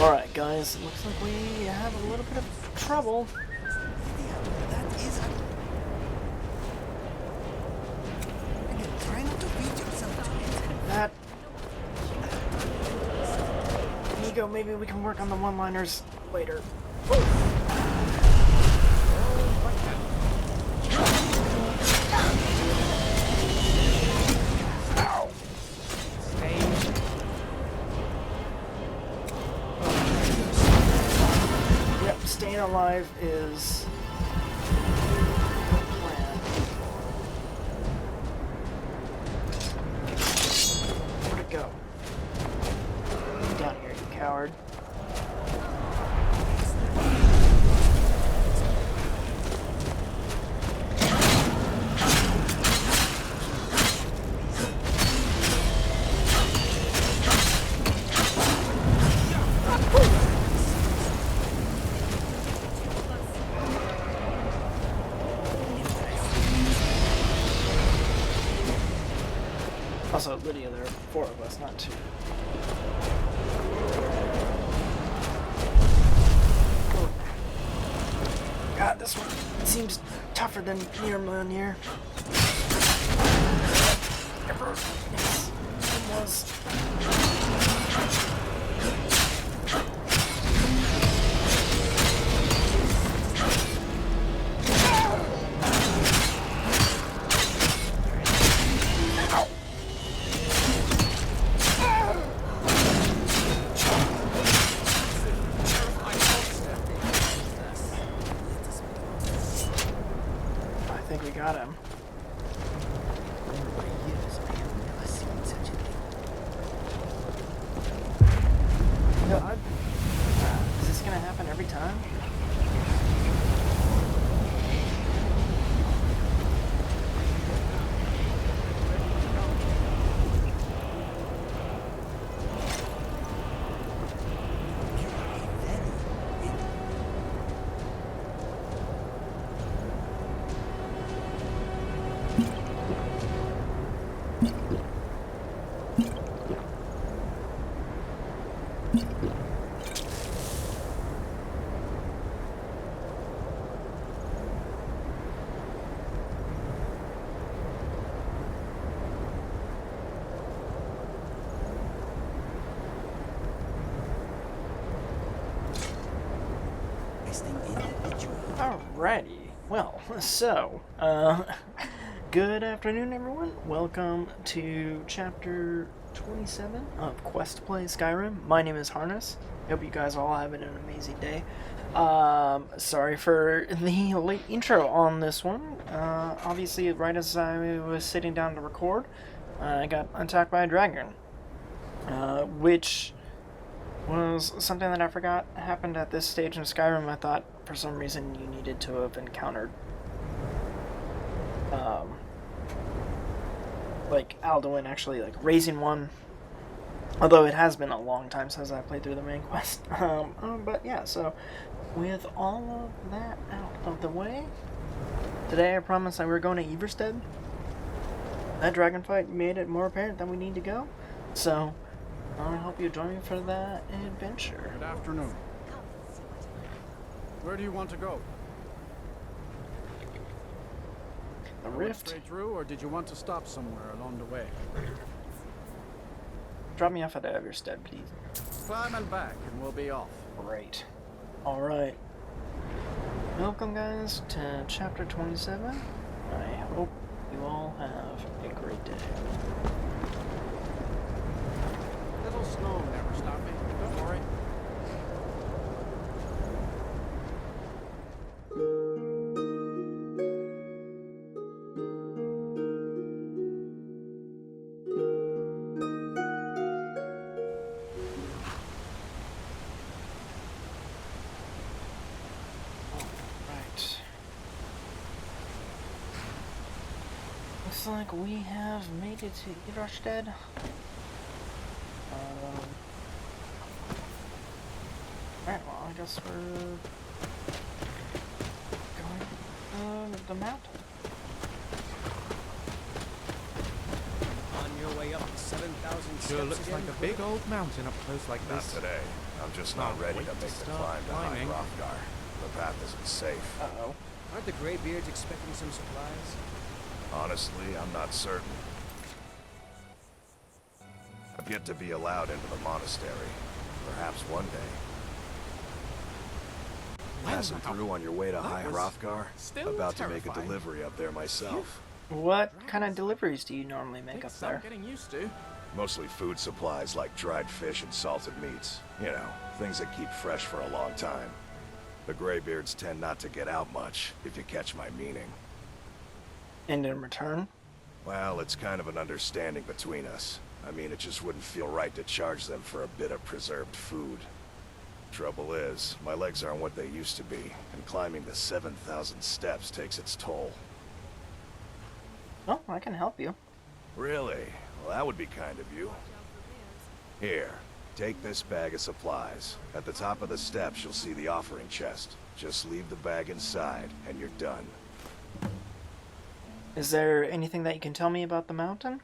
Alright guys, it looks like we have a little bit of trouble. That is a... Again, try not to beat yourself to it. That... Ego, maybe we can work on the one-liners later. Staying alive is the plan. Where'd it go? Down here, you coward. Also, Lydia, there are 4 of us, not 2. God, this one seems tougher than Nirn here. Yes, it was. Got him. God. Is this gonna happen every time? Alrighty, well, so, good afternoon everyone, welcome to chapter 27 of Questplay Skyrim. My name is Harness, hope you guys all having an amazing day. Sorry for the late intro on this one. Obviously right as I was sitting down to record, I got attacked by a dragon, which was something that I forgot happened at this stage in Skyrim. I thought for some reason you needed to have encountered like Alduin actually like raising one, although it has been a long time since I played through the main quest. But yeah, so with all of that out of the way, today I promised that we were going to Everstead. That dragon fight made it more apparent that we need to go, so I hope you join me for that adventure. Good afternoon. Where do you want to go? The rift. Straight through, or did you want to stop somewhere along the way? Drop me off at Everstead, please. Climb and back, and we'll be off. Great. Alright. Welcome, guys, to chapter 27. I hope you all have a great day. Little snow never stopped me. Don't worry. Looks like we have made it to Everstead. Alright, well, I guess we're going the mountain. On your way up 7,000 steps Sure looks again, like a big old mountain up close like Not this. today. I'm just not Can't ready wait to to make the start climb to High climbing. Hrothgar. The path isn't safe. Uh-oh. Aren't the Greybeards expecting some supplies? Honestly, I'm not certain. I've yet to be allowed into the monastery. Perhaps one day. Passing through on your way to High was Hrothgar? still About to make a terrifying. delivery up there myself. What kind of deliveries do you normally make Takes up some there? getting used to. Mostly food supplies like dried fish and salted meats. You know, things that keep fresh for a long time. The Greybeards tend not to get out much, if you catch my meaning. And in return? Well, it's kind of an understanding between us. I mean, it just wouldn't feel right to charge them for a bit of preserved food. Trouble is, my legs aren't what they used to be, and climbing the 7,000 steps takes its toll. Oh, I can help you. Really? Well, that would be kind of you. Here, take this bag of supplies. At the top of the steps, you'll see the offering chest. Just leave the bag inside, and you're done. Is there anything that you can tell me about the mountain?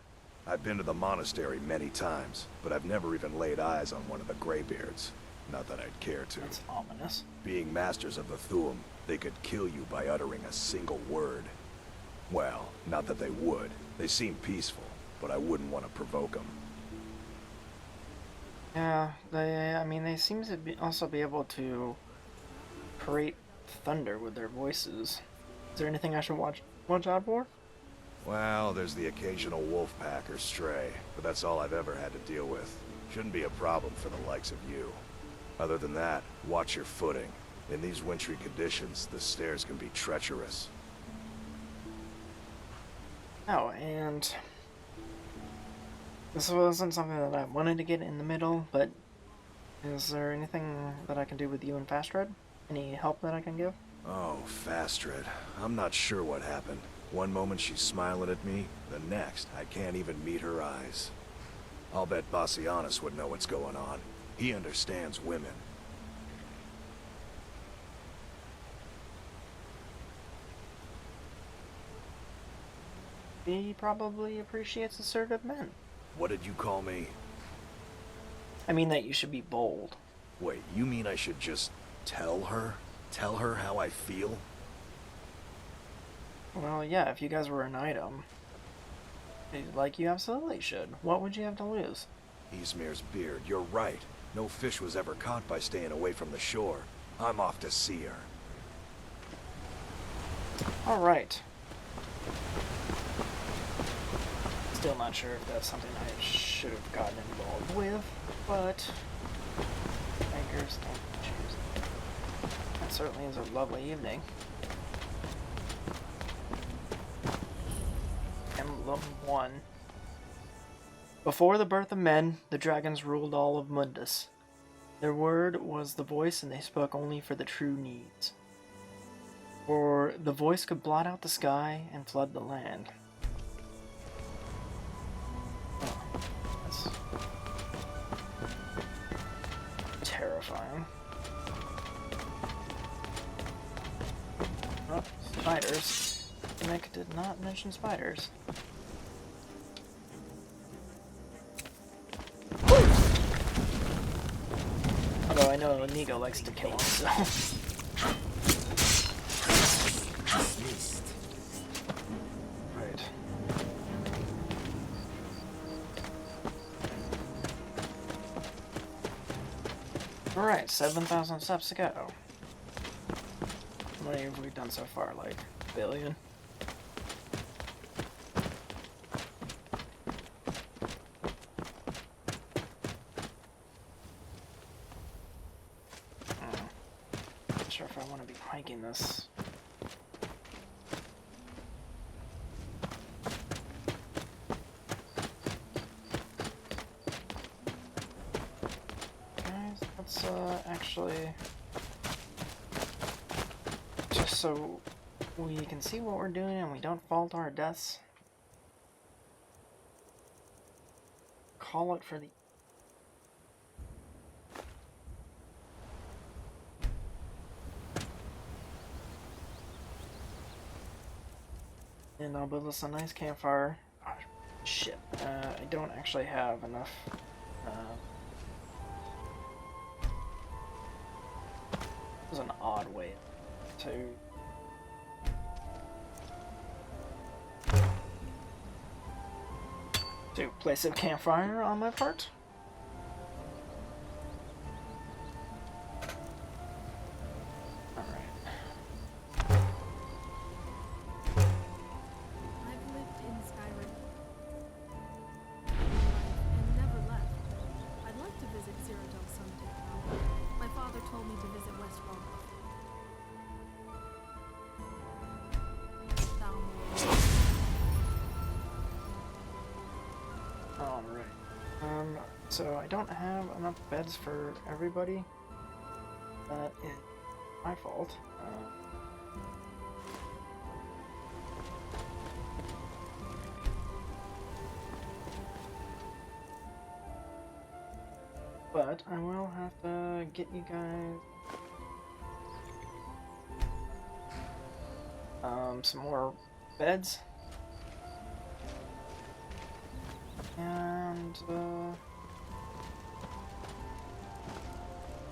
I've been to the monastery many times, but I've never even laid eyes on one of the Greybeards. Not that I'd care to. That's ominous. Being masters of the Thuum, they could kill you by uttering a single word. Well, not that they would. They seem peaceful, but I wouldn't want to provoke them. Yeah, they seem to also be able to create thunder with their voices. Is there anything I should watch out for? Well, there's the occasional wolf pack or stray, but that's all I've ever had to deal with. Shouldn't be a problem for the likes of you. Other than that, watch your footing. In these wintry conditions, the stairs can be treacherous. Oh, and this wasn't something that I wanted to get in the middle, but is there anything that I can do with you and Fastred? Any help that I can give? Oh, Fastred. I'm not sure what happened. One moment she's smiling at me, the next, I can't even meet her eyes. I'll bet Bassianus would know what's going on. He understands women. He probably appreciates assertive men. What did you call me? I mean that you should be bold. Wait, you mean I should just tell her? Tell her how I feel? Well, yeah, if you guys were an item, like you absolutely should. What would you have to lose? Ysmir's beard, you're right. No fish was ever caught by staying away from the shore. I'm off to see her. Alright. Still not sure if that's something I should have gotten involved with, but beggars don't choose. That certainly is a lovely evening. Emblem 1. Before the birth of men, the dragons ruled all of Mundus. Their word was the voice, and they spoke only for the true needs. For the voice could blot out the sky and flood the land. Oh, that's terrifying. Oh, spiders. Nick did not mention spiders. Although I know Inigo likes to kill him, so... Right. Alright, 7,000 steps to go. How many have we done so far? Like, a billion? Not sure if I want to be hiking this. Guys, let's actually, just so we can see what we're doing and we don't fall to our deaths, call it for the and I'll build us a nice campfire. Shit. I don't actually have enough. It was an odd way to place a campfire on my part. I've lived in Skyrim and never left. I'd like to visit Cyrodiil someday, though. My father told me to visit Westwall. Alright. So I don't have enough beds for everybody. That is my fault. But I will have to get you guys some more beds. And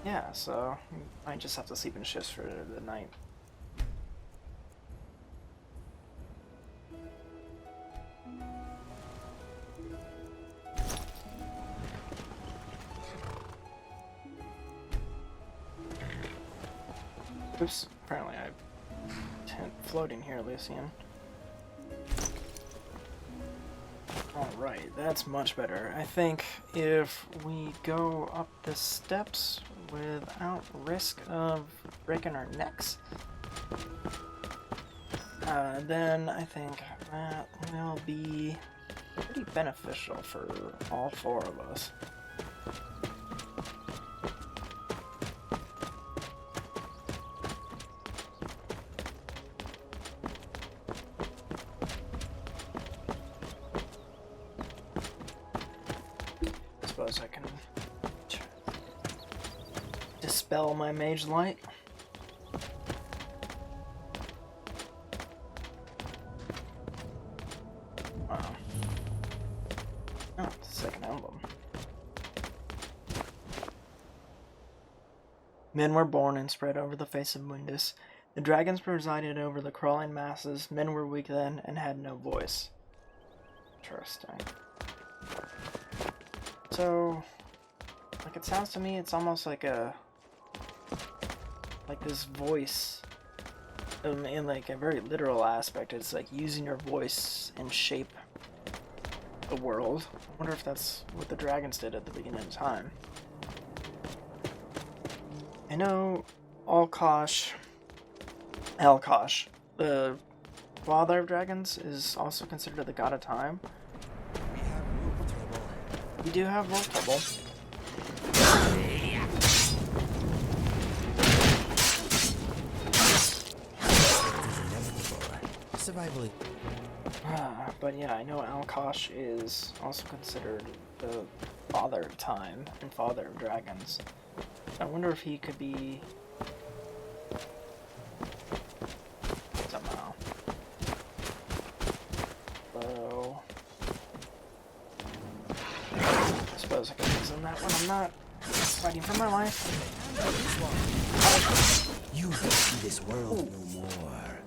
yeah, so I just have to sleep in shifts for the night. Oops, apparently I floating here, Lucian. Alright, that's much better. I think if we go up the steps without risk of breaking our necks, then I think that will be pretty beneficial for all four of us. Suppose I can dispel my mage light. Wow. Oh, it's the second emblem. Men were born and spread over the face of Mundus. The dragons presided over the crawling masses. Men were weak then and had no voice. Interesting. So, like, it sounds to me, it's almost like this voice, in like a very literal aspect. It's like using your voice and shape the world. I wonder if that's what the dragons did at the beginning of time. I know Elkosh, the father of dragons, is also considered the god of time. We have wolf trouble. We do have wolf trouble. Survival. But yeah, I know Elkosh is also considered the father of time and father of dragons. I wonder if he could be somehow. So I suppose I can use on that when I'm not fighting for my life. You will see this world no more.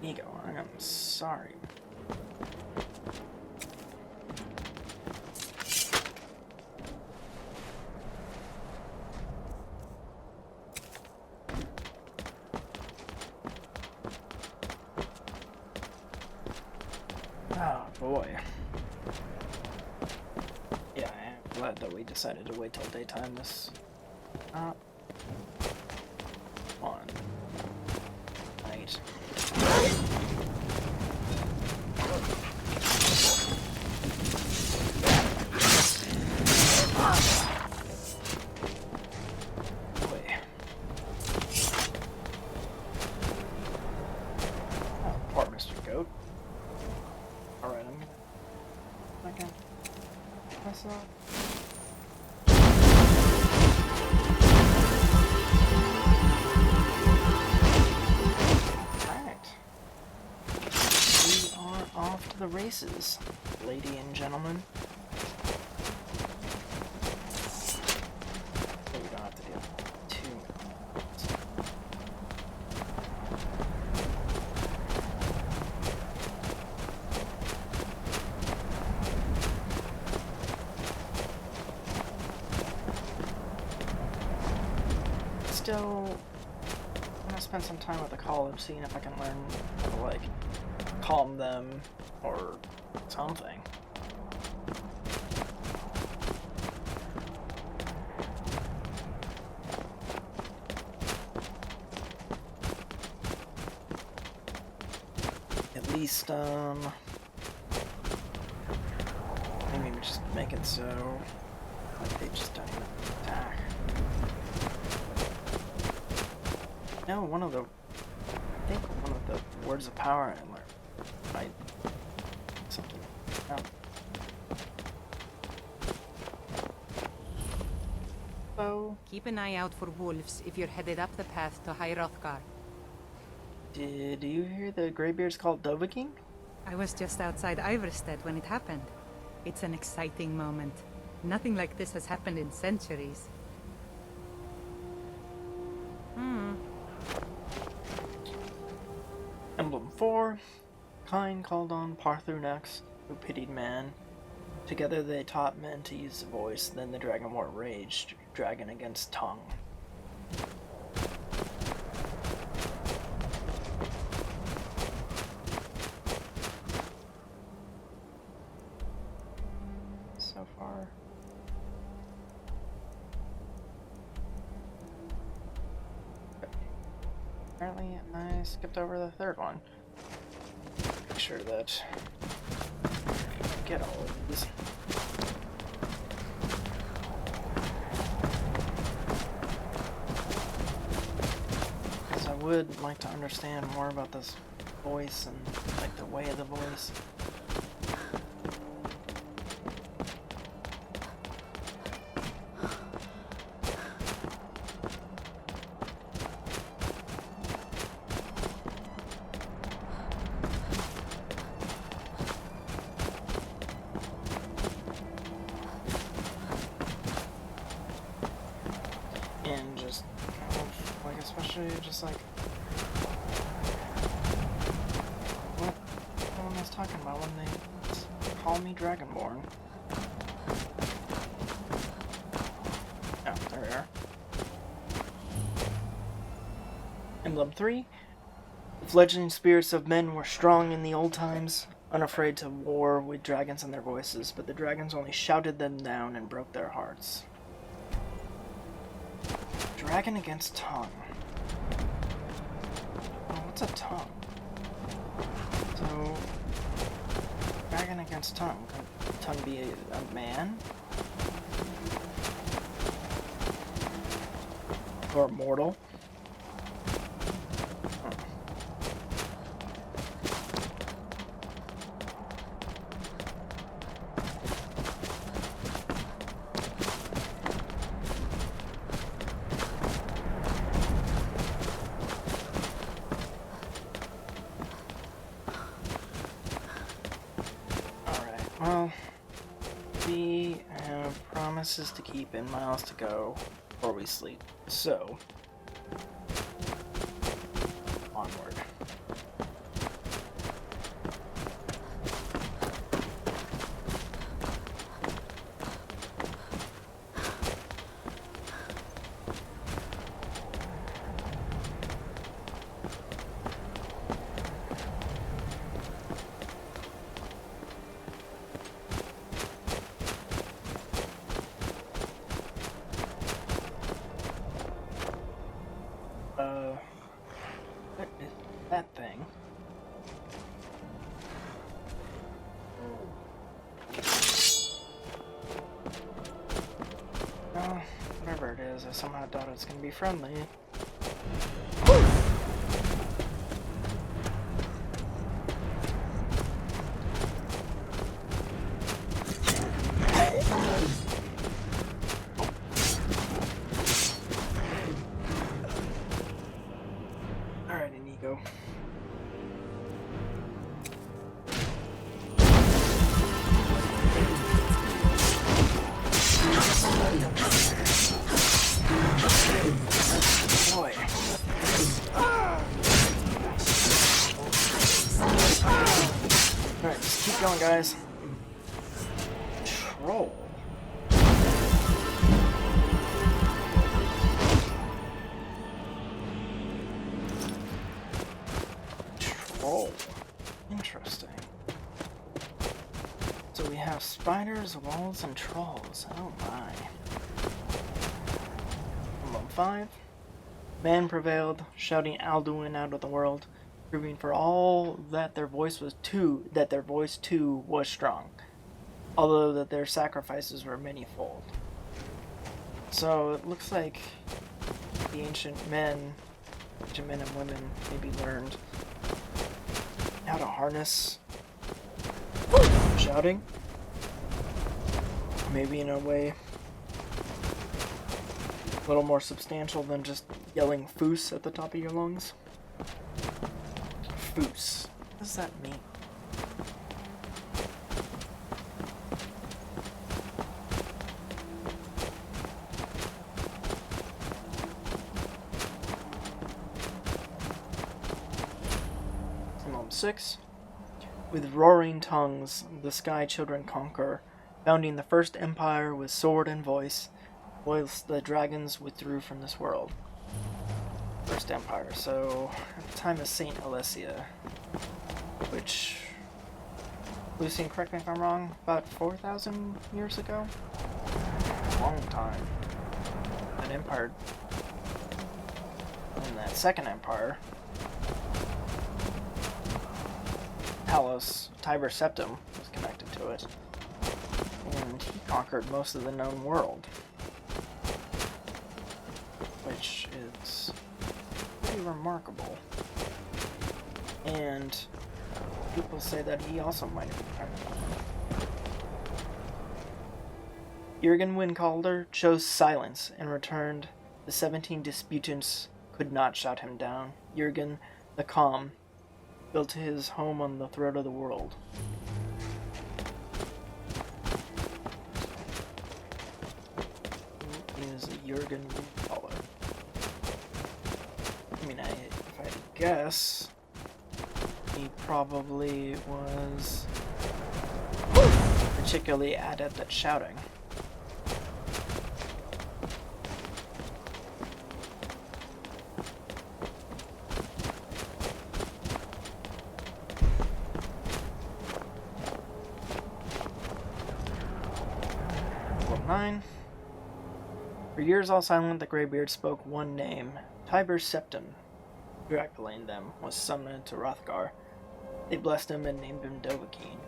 Ego, I am sorry. Oh boy. Yeah, I am glad that we decided to wait till daytime this on night. Poor Mr. Goat. Alright, I can press up. Alright. We are off to the races. lady and gentlemen. So we don't have to deal with too many. Still, I'm gonna spend some time with the college seeing if I can learn how to, like, calm them or something. At least, maybe just make it so, like, they just don't even attack. No, I think one of the words of power I learned might something. Oh. So, Keep an eye out for wolves if you're headed up the path to High Hrothgar. did you hear the Greybeards called Dovahking? I was just outside Iverstead when it happened. It's an exciting moment. Nothing like this has happened in centuries. Emblem 4. Kine called on Parthunax, who pitied man. Together they taught men to use the voice, then the dragon war raged, dragon against tongue. So far. Apparently I skipped over the third one. Make sure that I get all of these. Because I would like to understand more about this voice and like the way of the voice. And just kind of, like, especially just like what everyone was talking about when they call me Dragonborn. Oh, there we are. Emblem 3. The fledgling spirits of men were strong in the old times, unafraid to war with dragons in their voices, but the dragons only shouted them down and broke their hearts. Dragon against tongue. Oh, what's a tongue? So, dragon against tongue. Could tongue be a man? Or mortal? Well, we have promises to keep and miles to go before we sleep, so onward. What is that thing? Oh, whatever it is, I somehow doubt it's gonna be friendly. Alrighty, Nico. guys. Troll. Troll. Interesting. So we have spiders, walls, and trolls. Oh my. Emblem 5. Man prevailed, shouting Alduin out of the world, proving for all that their voice too was strong, although that their sacrifices were manyfold. So it looks like the ancient men and women maybe learned how to harness shouting, maybe in a way a little more substantial than just yelling foos at the top of your lungs. Foos. What does that mean? Emblem 6. With roaring tongues, the Sky Children conquer, founding the first empire with sword and voice, whilst the dragons withdrew from this world. First empire, so at the time of Saint Alessia, which, Lucian, correct me if I'm wrong, about 4,000 years ago? Long time. That empire, and that second empire, Talos, Tiber Septim was connected to it, and he conquered most of the known world, which is pretty remarkable. And people say that he also might have been pregnant. Jurgen Windcaller chose silence and returned. The 17 disputants could not shut him down. Jurgen the Calm built his home on the throat of the world. He is a Jurgen Windcaller. I mean, if I had to guess, he probably was particularly adept at shouting. For years all silent, the Greybeards spoke one name, Tiber Septim. Draculain them was summoned to Hrothgar. They blessed him and named him Dovahkiin.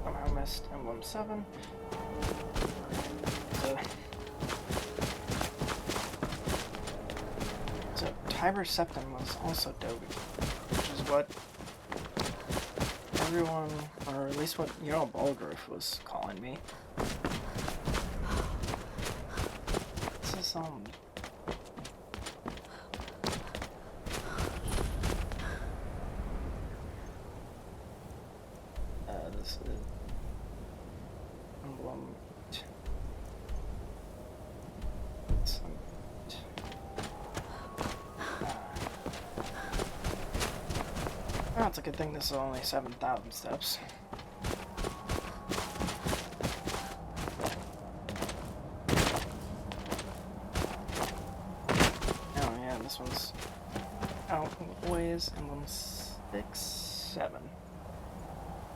Somehow missed Emblem 7. Tiber Septim was also Dovahkiin, which is what everyone, or at least what Baldruf was calling me. This is this is Emblem. Oh, it's a good thing this is only 7,000 steps. Oh yeah, this one's outweighs Emblem 6, 7.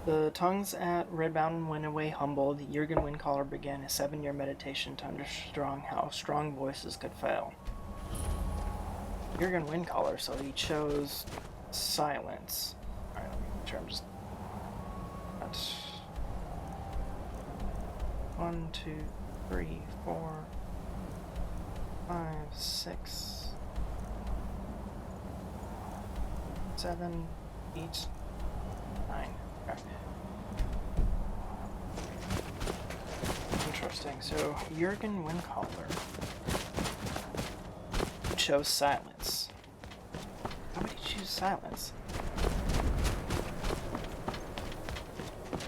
The tongues at Red Mountain went away humbled. Jurgen Windcaller began a 7-year meditation to understand how strong voices could fail. Jurgen Windcaller, so he chose silence. Alright, let me make sure I'm just... That's... 1, 2, 3, 4, 5, 6, 7, 8, 9. Okay. Interesting. So, Jurgen Windcaller chose silence. How would he choose silence?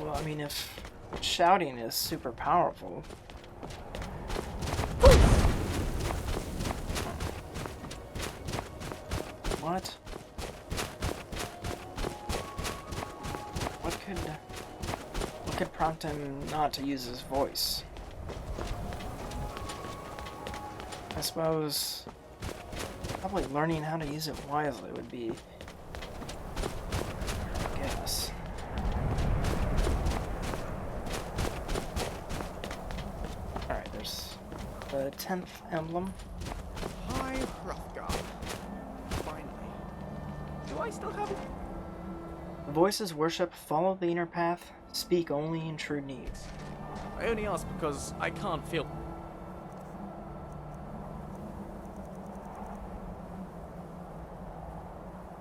Well, I mean, if shouting is super powerful. What? What could prompt him not to use his voice? I suppose probably learning how to use it wisely would be, I guess. Alright, there's the 10th emblem. Hi, Hrothgar. Finally. Do I still have it? The voices worship, follow the inner path, speak only in true need. I only ask because I can't feel...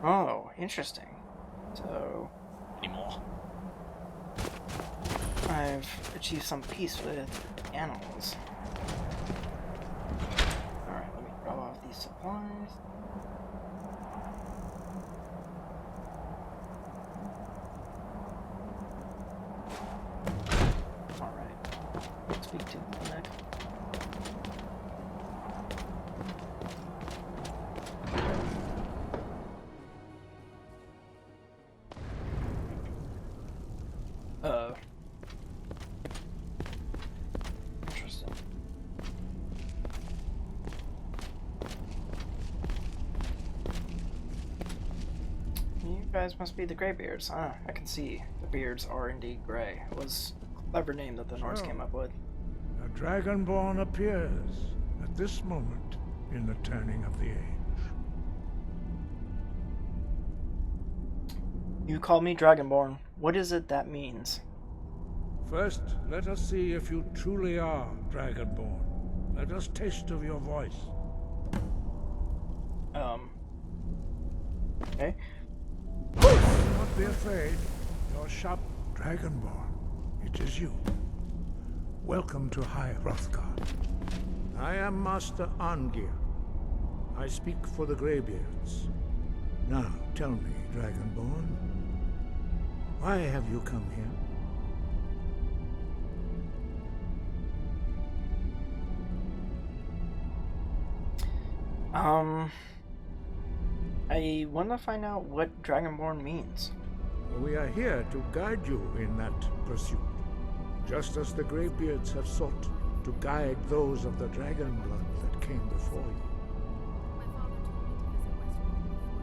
Oh, interesting. So, anymore. I've achieved some peace with animals. Alright, let me drop off these supplies. Alright. Speak to the neck. Interesting. You guys must be the Greybeards. Ah, I can see. The beards are indeed grey. It was a clever name that the Norse came up with. A Dragonborn appears at this moment in the turning of the age. You call me Dragonborn. What is it that means? First, let us see if you truly are Dragonborn. Let us taste of your voice. Okay. Do not be afraid. Your sharp Dragonborn. It is you. Welcome to High Hrothgar. I am Master Arngir. I speak for the Greybeards. Now, tell me, Dragonborn, why have you come here? I want to find out what Dragonborn means. We are here to guide you in that pursuit, just as the Greybeards have sought to guide those of the dragon blood that came before you. My father told me to visit Westworld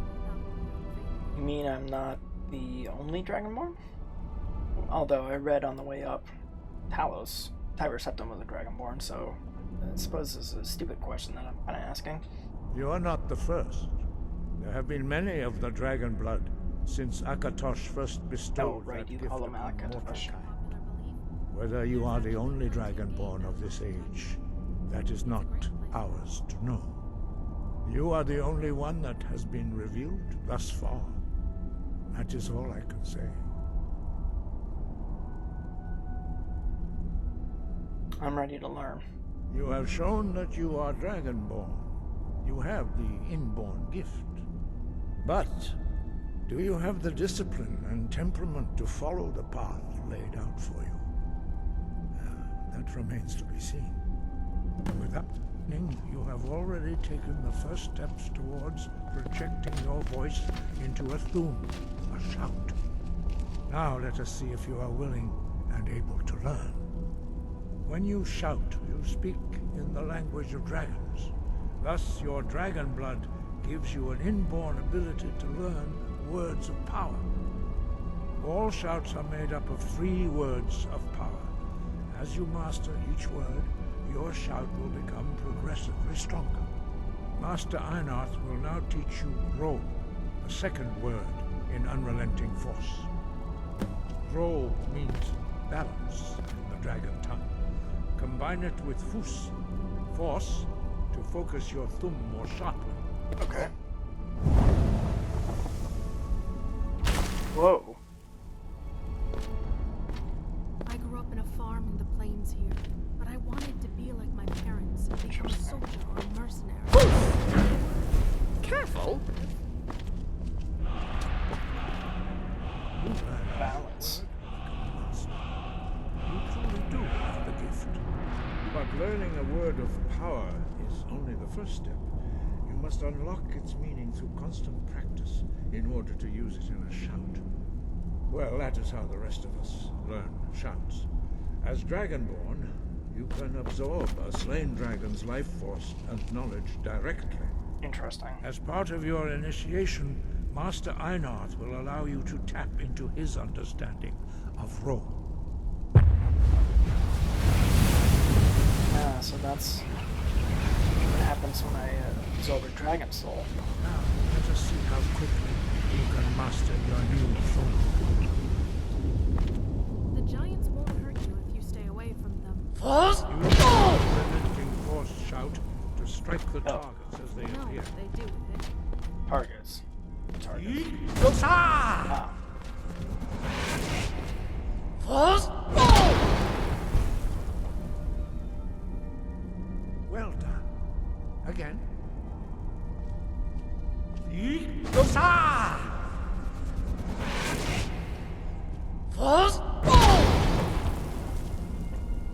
before You mean I'm not the only Dragonborn? Although I read on the way up, Talos, Tiber Septim was a Dragonborn, so I suppose this is a stupid question that I'm kind of asking. You are not the first. There have been many of the dragon blood since Akatosh first bestowed right, that you gift call him upon Akatosh. mortalkind. popular belief. Whether you are the only dragonborn of this age, that is not ours to know. You are the only one that has been revealed thus far. That is all I can say. I'm ready to learn. You have shown that you are dragonborn. You have the inborn gift. But do you have the discipline and temperament to follow the path laid out for you? That remains to be seen. With that, you have already taken the first steps towards projecting your voice into a thum, a shout. Now let us see if you are willing and able to learn. When you shout, you speak in the language of dragons. Thus, your dragon blood gives you an inborn ability to learn words of power. All shouts are made up of 3 words of power. As you master each word, your shout will become progressively stronger. Master Einarth will now teach you Ro, the second word in Unrelenting Force. Ro means balance in the dragon tongue. Combine it with Fus, force, to focus your thumb more sharply. Okay. Whoa. I grew up in a farm in the plains here, but I wanted to be like my parents and become a soldier or a mercenary. Careful! Balance. You first step. You must unlock its meaning through constant practice in order to use it in a shout. Well, that is how the rest of us learn shouts. As Dragonborn, you can absorb a slain dragon's life force and knowledge directly. Interesting. As part of your initiation, Master Einarth will allow you to tap into his understanding of role. Ah, so that's what happens when I absorb a dragon soul. Now, let us see how quickly you can master your new form. The giants won't hurt you if you stay away from them. Use the unrelenting force shout to strike the targets as they No, appear. they do with it. Targets. Targets. Ah. Well done. Again.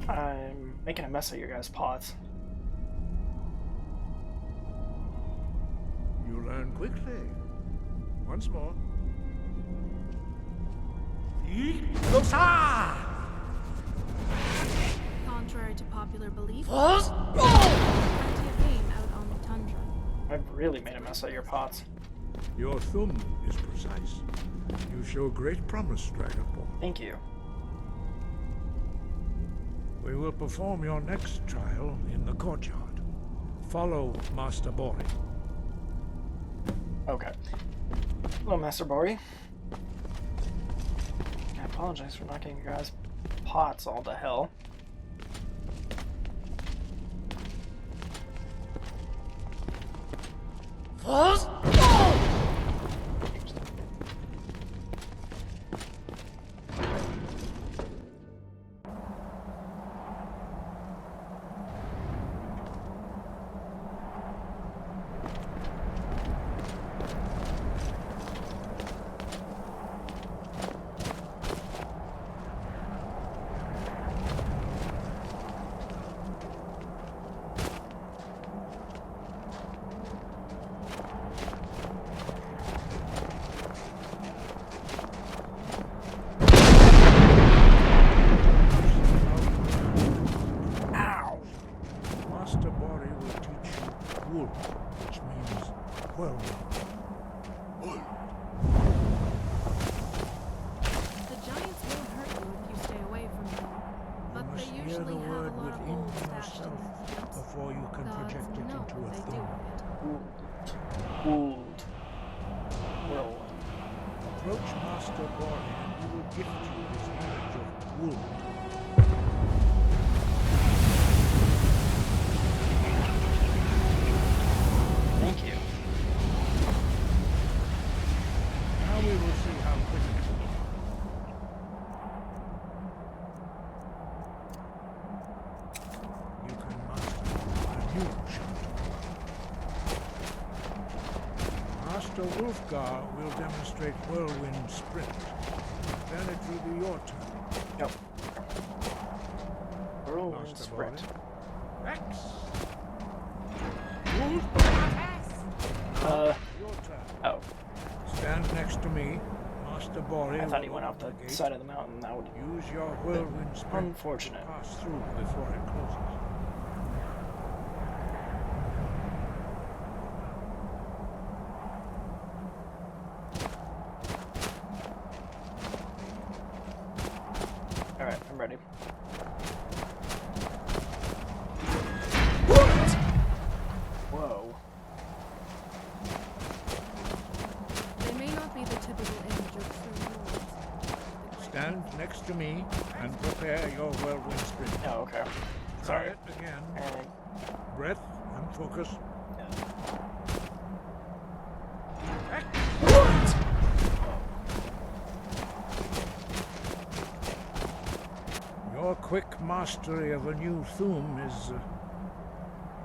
I'm making a mess of your guys' pots. You learn quickly. Once more. Contrary to popular belief, there's plenty of game out on the tundra. I've really made a mess of your pots. Your thumb is precise. You show great promise, Dragonborn. Thank you. We will perform your next trial in the courtyard. Follow Master Bori. Okay. Hello, Master Bori. I apologize for knocking your guys' pots all to hell. Master Bori will teach you wool, which means whirlwind. The giants won't hurt you if you stay away from them, but You they must hear usually the have a word lot of within gold stashed in yourself their fields. before you can project it No, into a they do thumb. with it. Old. Whirlwind. Approach Master Bori and he will gift you his knowledge of wool. Thank you. Now we will see how quick you are. You can master a new shot. Master Wolfgar will demonstrate whirlwind sprint. Then it will be your turn. Yep. Whirlwind Master sprint. Bori. X. Your turn. Oh. Stand next to me. Master Bori I thought he will went off open the gate. side of the mountain. That would Use your whirlwind sprint unfortunate. to pass through before it closes. Alright, I'm ready. Whoa. They may not be the typical image of true lords. Stand next to me and prepare your whirlwind sprint. Oh, okay. Try Sorry. it again. And Breath and focus. Your quick mastery of a new thum is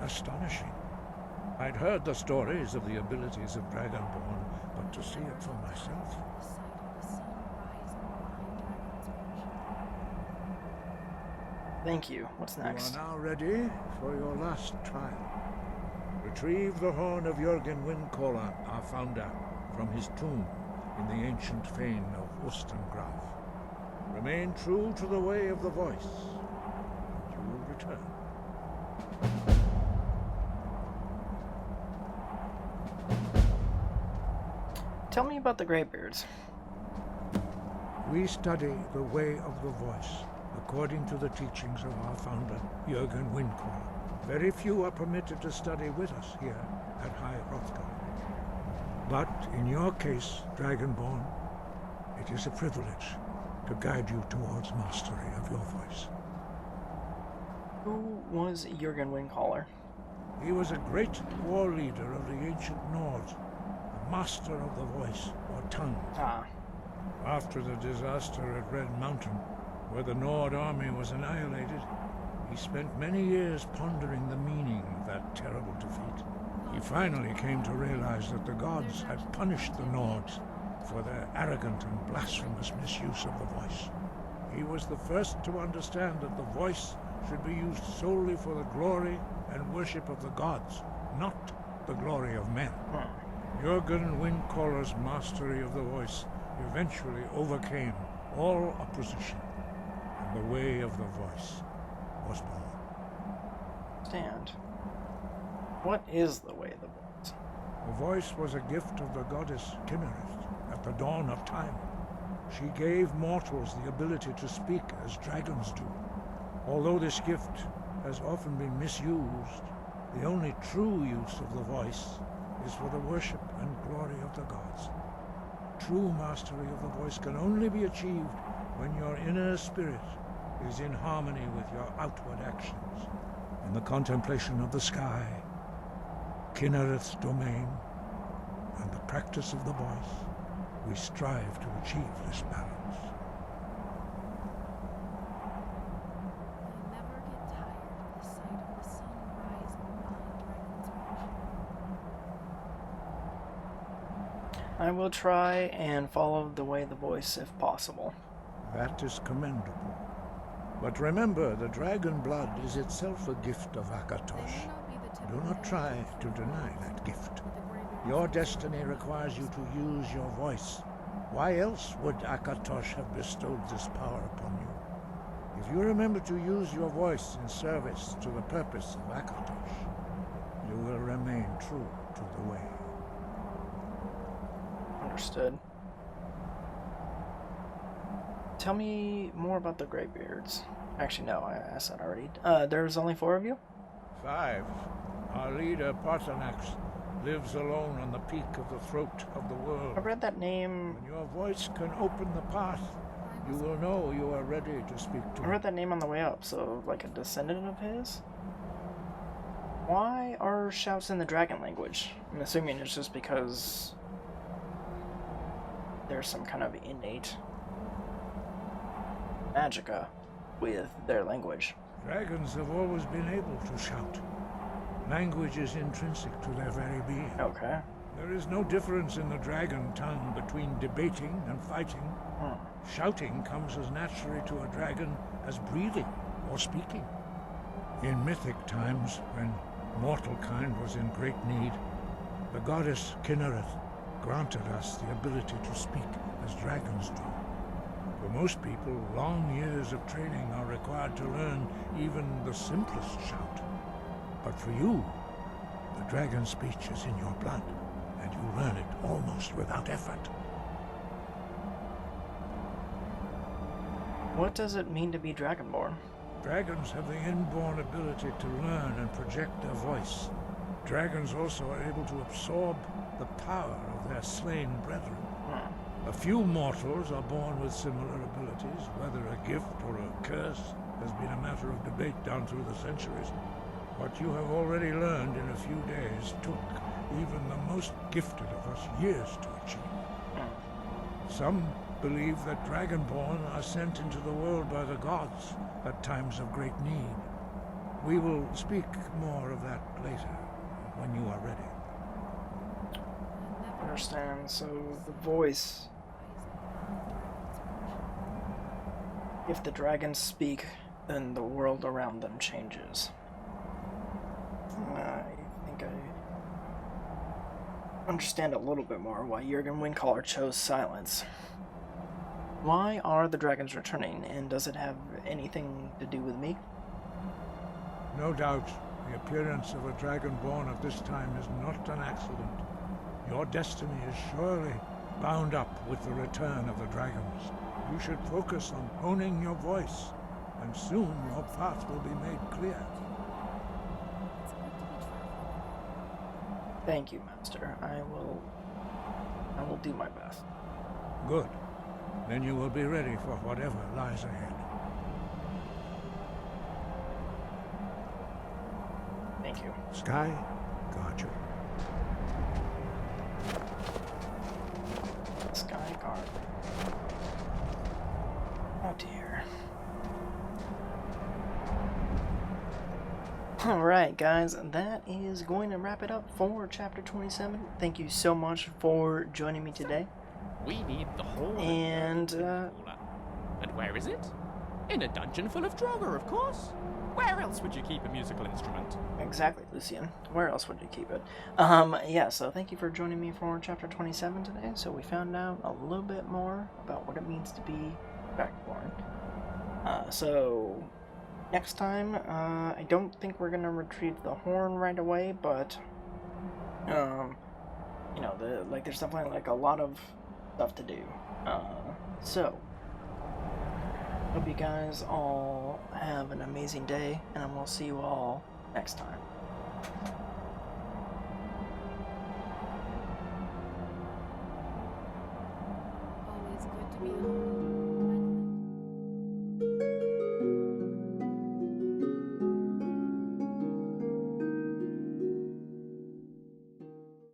astonishing. I'd heard the stories of the abilities of Dragonborn, but to see it for myself. The sight of the sun rising behind Dragon's Marsh. thank you. What's next? You are now ready for your last trial. Retrieve the horn of Jürgen Windcaller, our founder, from his tomb in the ancient fane of Ustengrav. Remain true to the way of the voice, and you will return. Tell me about the Greybeards. We study the way of the voice, according to the teachings of our founder, Jürgen Windcaller. Very few are permitted to study with us here at High Hrothgar. But in your case, Dragonborn, it is a privilege to guide you towards mastery of your voice. Who was Jürgen Windcaller? He was a great war leader of the ancient Nords, a master of the voice, or tongue. Ah. After the disaster at Red Mountain, where the Nord army was annihilated, he spent many years pondering the meaning of that terrible defeat. He finally came to realize that the gods had punished the Nords for their arrogant and blasphemous misuse of the voice. He was the first to understand that the voice should be used solely for the glory and worship of the gods, not the glory of men. Jürgen Windcaller's mastery of the voice eventually overcame all opposition, and the way of the voice was born. Stand. What is the way of the voice? The voice was a gift of the goddess Kynareth at the dawn of time. She gave mortals the ability to speak as dragons do. Although this gift has often been misused, the only true use of the voice is for the worship and glory of the gods. True mastery of the voice can only be achieved when your inner spirit is in harmony with your outward actions. In the contemplation of the sky, Kynareth's domain, and the practice of the voice, we strive to achieve this balance. I never get tired of the sight of the sun rising behind Dragon's Reach. I will try and follow the way of the voice if possible. That is commendable. But remember, the dragon blood is itself a gift of They Akatosh. may not be the Do typical not try heritage to of deny the that gift. but the Greybeards Your are destiny requires you to use your voice. Why else would Akatosh have bestowed this power upon you? If you remember to use your voice in service to the purpose of Akatosh, you will remain true to the way. Understood. Tell me more about the Greybeards. Actually, no, I asked that already. There's only 4 of you? 5. Our leader, Parthenax, lives alone on the peak of the throat of the I world. read that name. When your voice can open the path, you will know you are ready to speak to I him. read that name on the way up, so like a descendant of his? Why are shouts in the dragon language? I'm assuming it's just because there's some kind of innate magica with their language. Dragons have always been able to shout. Language is intrinsic to their very being. Okay. There is no difference in the dragon tongue between debating and fighting. Shouting comes as naturally to a dragon as breathing or speaking. In mythic times, when mortal kind was in great need, the goddess Kynareth granted us the ability to speak as dragons do. For most people, long years of training are required to learn even the simplest shout. But for you, the dragon speech is in your blood, and you learn it almost without effort. What does it mean to be dragonborn? Dragons have the inborn ability to learn and project their voice. Dragons also are able to absorb the power of their slain brethren. A few mortals are born with similar abilities. Whether a gift or a curse has been a matter of debate down through the centuries. What you have already learned in a few days took even the most gifted of us years to achieve. Some believe that Dragonborn are sent into the world by the gods at times of great need. We will speak more of that later, when you are ready. Understand, so the voice. If the dragons speak, then the world around them changes. I think I understand a little bit more why Jurgen Windcaller chose silence. Why are the dragons returning, and does it have anything to do with me? No doubt, the appearance of a dragonborn at this time is not an accident. Your destiny is surely bound up with the return of the dragons. You should focus on honing your voice, and soon your path will be made clear. Thank you, Master. I will do my best. Good. Then you will be ready for whatever lies ahead. Thank you. Sky, guard you. Sky guard. Oh dear. Alright guys, that is going to wrap it up for chapter 27. Thank you so much for joining me today. We need the whole. And And where is it? In a dungeon full of Draugr, of course. Where else would you keep a musical instrument? exactly, Lucian. Where else would you keep it? Yeah, so thank you for joining me for chapter 27 today. So we found out a little bit more about what it means to be Dragonborn. So next time, I don't think we're gonna retrieve the horn right away, but you know, there's definitely like a lot of stuff to do. So hope you guys all have an amazing day, and we'll see you all next time.